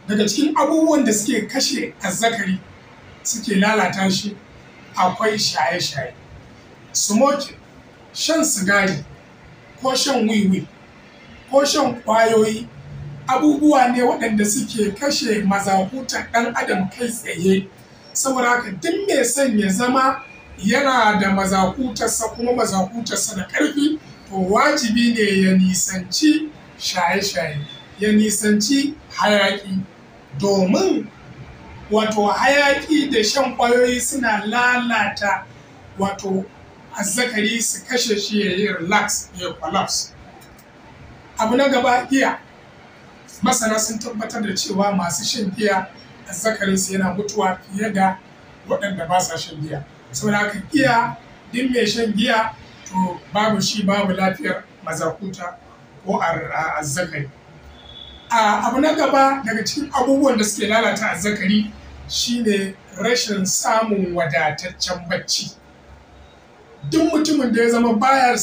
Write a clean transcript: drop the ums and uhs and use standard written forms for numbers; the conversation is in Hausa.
daga cikin abubuwan da suke kashe azzakari suke lalata shi akwai shaye-shaye, smoking, shan sigari ko shan wiwi ko shan ƙwayoyi abubuwa ne waɗanda suke kashe mazakutan ɗan adam kai tsaye. Saboda haka duk mai son ya zama yana da mazakutarsa kuma mazakutarsa da ƙarfi, to wajibi ne ya nisanci shaye-shaye, ya nisanci hayaƙi, domin wato hayaƙi da shan ƙwayoyi suna lalata wato azzakari, su kashe shi ya yi relax, ya collapse. Abu na gaba, giya. Masana sun tabbatar da cewa masu shan giya azzakarinsu yana mutuwa fiye da waɗanda ba sa shan giya. Saboda haka giya, duk mai shan giya to babu shi babu lafiyar mazakuta ko azzakari. Abu na gaba daga cikin abubuwan da suke lalata azzakari shine rashin samun wadataccen bacci. Duk mutumin da ya zama baya